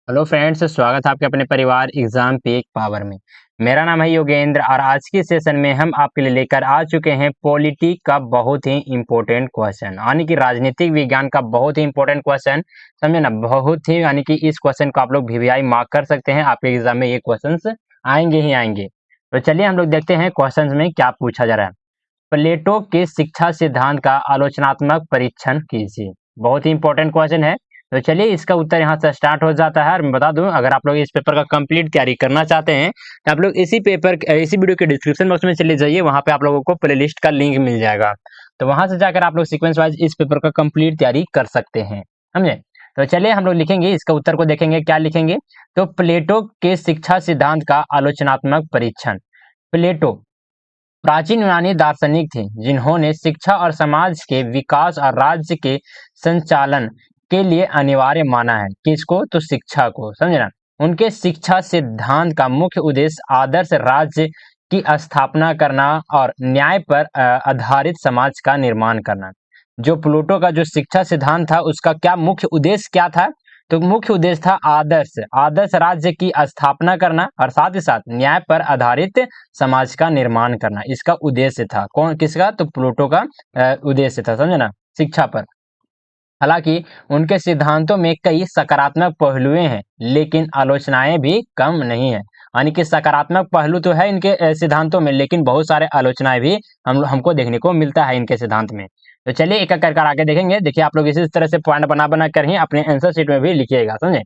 Hello friends, स्वागत है आपके अपने परिवार एग्जाम पे एक पावर में। मेरा नाम है योगेंद्र और आज के सेशन में हम आपके लिए लेकर आ चुके हैं पॉलिटी का बहुत ही इंपॉर्टेंट क्वेश्चन, यानी कि राजनीतिक विज्ञान का बहुत ही इंपॉर्टेंट क्वेश्चन। समझे ना, बहुत ही, यानी कि इस क्वेश्चन को आप लोग वीवीआई मार्क कर सकते हैं। आपके एग्जाम में ये क्वेश्चन आएंगे ही आएंगे। तो चलिए हम लोग देखते हैं क्वेश्चन में क्या पूछा जा रहा है। प्लेटो के शिक्षा सिद्धांत का आलोचनात्मक परीक्षण कीजिए। बहुत ही इंपॉर्टेंट क्वेश्चन है। तो चलिए इसका उत्तर यहाँ से स्टार्ट हो जाता है। और मैं बता दूं, अगर आप लोग इस पेपर का कंप्लीट तैयारी करना चाहते हैं तो आप लोग इसी वीडियो के डिस्क्रिप्शन बॉक्स में चले जाइए, वहां पे आप लोगों को प्लेलिस्ट का लिंक मिल जाएगा। तो वहां से जाकर आप लोग सीक्वेंस वाइज इस पेपर का कंप्लीट तैयारी कर सकते हैं। समझे। तो चलिए हम लोग लिखेंगे, इसका उत्तर को देखेंगे क्या लिखेंगे। तो प्लेटो के शिक्षा सिद्धांत का आलोचनात्मक परीक्षण। प्लेटो प्राचीन यूनानी दार्शनिक थे जिन्होंने शिक्षा और समाज के विकास और राज्य के संचालन के लिए अनिवार्य माना है। किसको? तो शिक्षा को। समझे ना। उनके शिक्षा सिद्धांत का मुख्य उद्देश्य आदर्श राज्य की स्थापना करना और न्याय पर आधारित समाज का निर्माण करना। जो प्लूटो का जो शिक्षा सिद्धांत था उसका क्या मुख्य उद्देश्य क्या था? तो मुख्य उद्देश्य था आदर्श आदर्श राज्य की स्थापना करना और साथ ही साथ न्याय पर आधारित समाज का निर्माण करना। इसका उद्देश्य था। कौन किसका? तो प्लूटो का उद्देश्य था। समझे ना, शिक्षा पर। हालांकि उनके सिद्धांतों में कई सकारात्मक पहलुएं हैं लेकिन आलोचनाएं भी कम नहीं है। यानी कि सकारात्मक पहलू तो है इनके सिद्धांतों में, लेकिन बहुत सारे आलोचनाएं भी हमको देखने को मिलता है इनके सिद्धांत में। तो चलिए एक एक कर आगे देखेंगे। देखिए आप लोग इसी तरह से पॉइंट बना बना कर ही अपने आंसर शीट में भी लिखिएगा। समझे।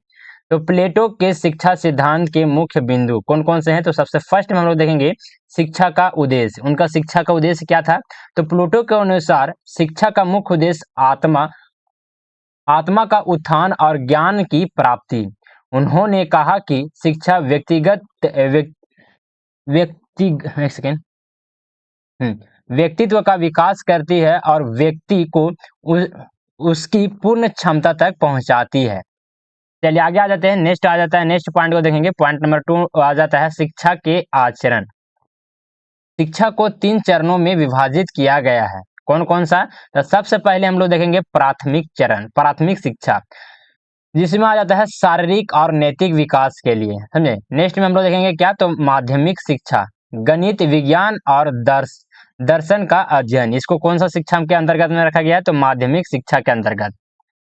तो प्लेटो के शिक्षा सिद्धांत के मुख्य बिंदु कौन कौन से हैं? तो सबसे फर्स्ट में हम लोग देखेंगे शिक्षा का उद्देश्य। उनका शिक्षा का उद्देश्य क्या था? तो प्लूटो के अनुसार शिक्षा का मुख्य उद्देश्य आत्मा का उत्थान और ज्ञान की प्राप्ति। उन्होंने कहा कि शिक्षा व्यक्ति एक सेकेंड व्यक्तित्व का विकास करती है और व्यक्ति को उसकी पूर्ण क्षमता तक पहुंचाती है। चलिए आगे आ जाते हैं। नेक्स्ट आ जाता है, नेक्स्ट पॉइंट को देखेंगे। पॉइंट नंबर 2 आ जाता है शिक्षा के आचरण। शिक्षा को 3 चरणों में विभाजित किया गया है। कौन कौन सा? तो सबसे पहले हम लोग देखेंगे प्राथमिक चरण, प्राथमिक शिक्षा, जिसमें आ जाता है शारीरिक और नैतिक विकास के लिए। समझे। नेक्स्ट में हम लोग देखेंगे क्या? तो माध्यमिक शिक्षा, गणित विज्ञान और दर्शन का अध्ययन। इसको कौन सा शिक्षा के अंतर्गत में रखा गया है? तो माध्यमिक शिक्षा के अंतर्गत।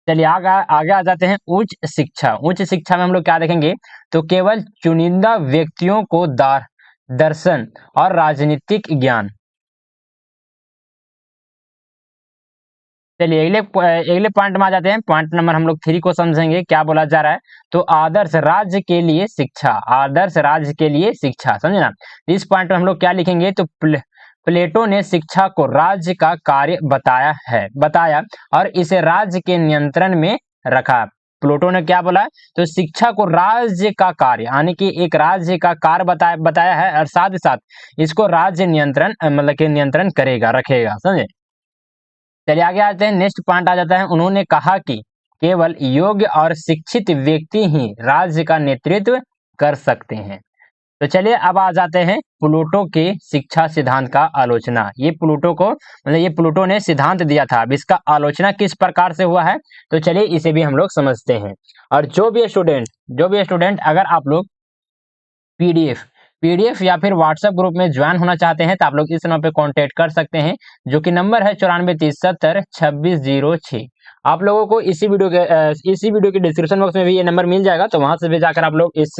चलिए आगे आगे आ जाते हैं उच्च शिक्षा। उच्च शिक्षा में हम लोग क्या देखेंगे? तो केवल चुनिंदा व्यक्तियों को दर्शन और राजनीतिक ज्ञान। चलिए अगले पॉइंट में आ जाते हैं। पॉइंट नंबर हम लोग 3 को समझेंगे क्या बोला जा रहा है। तो आदर्श राज्य के लिए शिक्षा, आदर्श राज्य के लिए शिक्षा। समझे ना। इस पॉइंट में हम लोग क्या लिखेंगे? तो प्लेटो ने शिक्षा को राज्य का कार्य बताया और इसे राज्य के नियंत्रण में रखा। प्लेटो ने क्या बोला? तो शिक्षा को राज्य का कार्य, यानी कि एक राज्य का कार्य बताया है और साथ ही साथ इसको राज्य नियंत्रण मतलब कि नियंत्रण करेगा, रखेगा। समझे। चलिए आगे आते हैं। नेक्स्ट पॉइंट आ जाता है, उन्होंने कहा कि केवल योग्य और शिक्षित व्यक्ति ही राज्य का नेतृत्व कर सकते हैं। तो चलिए अब आ जाते हैं प्लूटो के शिक्षा सिद्धांत का आलोचना। ये प्लूटो को मतलब ये प्लूटो ने सिद्धांत दिया था, अब इसका आलोचना किस प्रकार से हुआ है तो चलिए इसे भी हम लोग समझते हैं। और जो भी स्टूडेंट अगर आप लोग पीडीएफ या फिर व्हाट्सएप ग्रुप में ज्वाइन होना चाहते हैं तो आप लोग इस नंबर पे कांटेक्ट कर सकते हैं, जो कि नंबर है 9430702606। आप लोगों को इसी वीडियो के डिस्क्रिप्शन बॉक्स में भी ये नंबर मिल जाएगा, तो वहां से भी जाकर आप लोग इस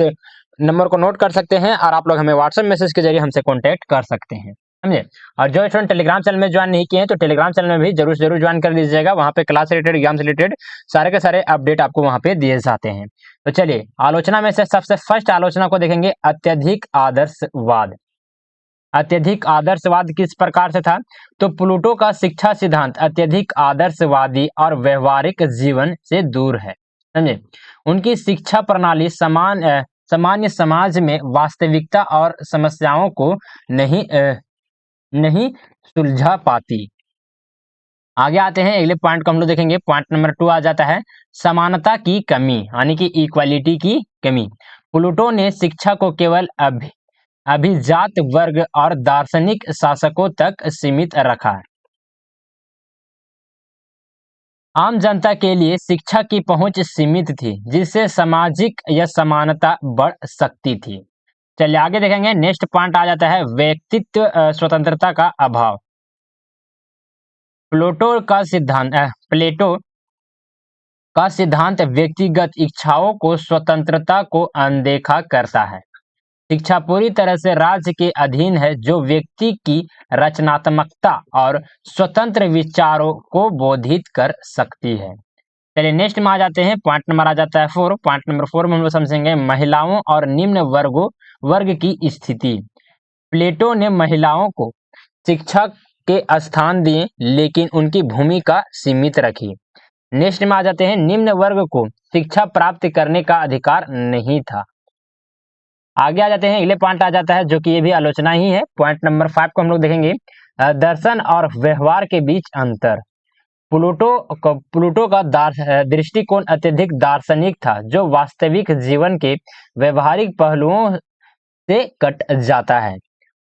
नंबर को नोट कर सकते हैं और आप लोग हमें व्हाट्सएप मैसेज के जरिए हमसे कांटेक्ट कर सकते हैं। समझे। और जो स्टूडेंट टेलीग्राम चैनल में ज्वाइन नहीं किए हैं तो टेलीग्राम चैनल में भी जरूर ज्वाइन कर लीजिएगा। वहां पे क्लास रिलेटेड, एग्जाम से रिलेटेड सारे के सारे अपडेट आपको वहां पे दिए जाते हैं। तो चलिए आलोचना में से सबसे फर्स्ट आलोचना को देखेंगे, अत्यधिक आदर्शवाद। अत्यधिक आदर्शवाद किस प्रकार से था? तो प्लूटो का शिक्षा सिद्धांत अत्यधिक आदर्शवादी और व्यवहारिक जीवन से दूर है। समझे। उनकी शिक्षा प्रणाली सामान्य समाज में वास्तविकता और समस्याओं को नहीं सुलझा पाती। आगे आते हैं, अगले पॉइंट को हम लोग देखेंगे। पॉइंट नंबर 2 आ जाता है समानता की कमी, यानी कि इक्वालिटी की कमी। प्लूटो ने शिक्षा को केवल अभिजात वर्ग और दार्शनिक शासकों तक सीमित रखा है। आम जनता के लिए शिक्षा की पहुंच सीमित थी, जिससे सामाजिक या समानता बढ़ सकती थी। चलिए आगे देखेंगे। नेक्स्ट पॉइंट आ जाता है व्यक्तित्व स्वतंत्रता का अभाव। प्लेटो का सिद्धांत व्यक्तिगत इच्छाओं को स्वतंत्रता को अनदेखा करता है। शिक्षा पूरी तरह से राज्य के अधीन है, जो व्यक्ति की रचनात्मकता और स्वतंत्र विचारों को बोधित कर सकती है। चलिए नेक्स्ट में आ जाते हैं। पॉइंट नंबर आ जाता है 4। पॉइंट नंबर 4 में हम लोग समझेंगे महिलाओं और निम्न वर्ग की स्थिति। प्लेटो ने महिलाओं को शिक्षा के स्थान दिए, लेकिन उनकी भूमिका सीमित रखी। नेक्स्ट में आ जाते हैं निम्न वर्ग को शिक्षा प्राप्त करने का अधिकार नहीं था। आगे आ जाते हैं, अगले पॉइंट आ जाता है जो कि ये भी आलोचना ही है। पॉइंट नंबर 5 को हम लोग देखेंगे दर्शन और व्यवहार के बीच अंतर। प्लूटो का दृष्टिकोण अत्यधिक दार्शनिक था, जो वास्तविक जीवन के व्यवहारिक पहलुओं से कट जाता है।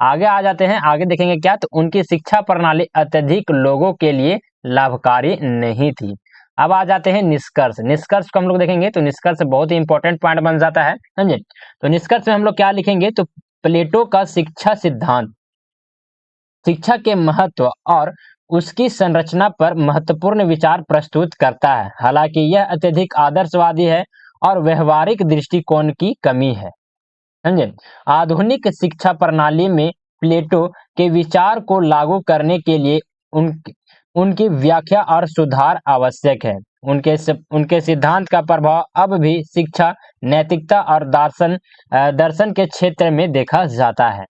आगे आ जाते हैं, आगे देखेंगे क्या, तो उनकी शिक्षा प्रणाली अत्यधिक लोगों के लिए लाभकारी नहीं थी। अब आ जाते हैं निष्कर्ष को हम लोग देखेंगे, तो निष्कर्ष बहुत ही इंपॉर्टेंट पॉइंट बन जाता है, समझे। तो निष्कर्ष में हम लोग क्या लिखेंगे, तो प्लेटो का शिक्षा सिद्धांत शिक्षा के महत्व और उसकी संरचना पर महत्वपूर्ण विचार प्रस्तुत करता है। हालांकि यह अत्यधिक आदर्शवादी है और व्यवहारिक दृष्टिकोण की कमी है, समझे। आधुनिक शिक्षा प्रणाली में प्लेटो के विचार को लागू करने के लिए उनकी व्याख्या और सुधार आवश्यक है। उनके सिद्धांत का प्रभाव अब भी शिक्षा, नैतिकता और दर्शन के क्षेत्र में देखा जाता है।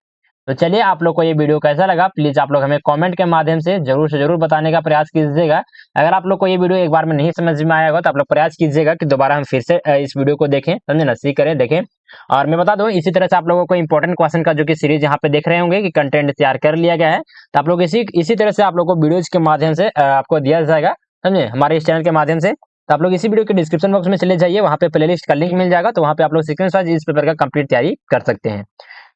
तो चलिए, आप लोग को ये वीडियो कैसा लगा, प्लीज आप लोग हमें कमेंट के माध्यम से जरूर से जरूर बताने का प्रयास कीजिएगा। अगर आप लोग को ये वीडियो एक बार में नहीं समझ में आया होगा, तो आप लोग प्रयास कीजिएगा कि दोबारा हम फिर से इस वीडियो को देखें, समझे ना, सीख करें, देखें। और मैं बता दूं, इसी तरह से आप लोगों को इंपॉर्टेंट क्वेश्चन का जो कि सीरीज यहाँ पे देख रहे होंगे कि कंटेंट तैयार कर लिया गया है, तो आप लोग इसी तरह से आप लोग को वीडियोज के माध्यम से आपको दिया जाएगा, समझे, हमारे इस चैनल के माध्यम से। तो आप लोग इसी वीडियो के डिस्क्रिप्शन बॉक्स में चले जाइए, वहाँ पे प्लेलिस्ट का लिंक मिल जाएगा, तो वहाँ पे आप लोग सीक्वेंस वाइज इस पेपर का कंप्लीट तैयारी कर सकते हैं।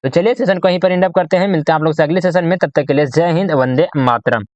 तो चलिए सेशन को यहीं पर एंड अप करते हैं, मिलते हैं आप लोग से अगले सेशन में, तब तक के लिए जय हिंद, वंदे मातरम।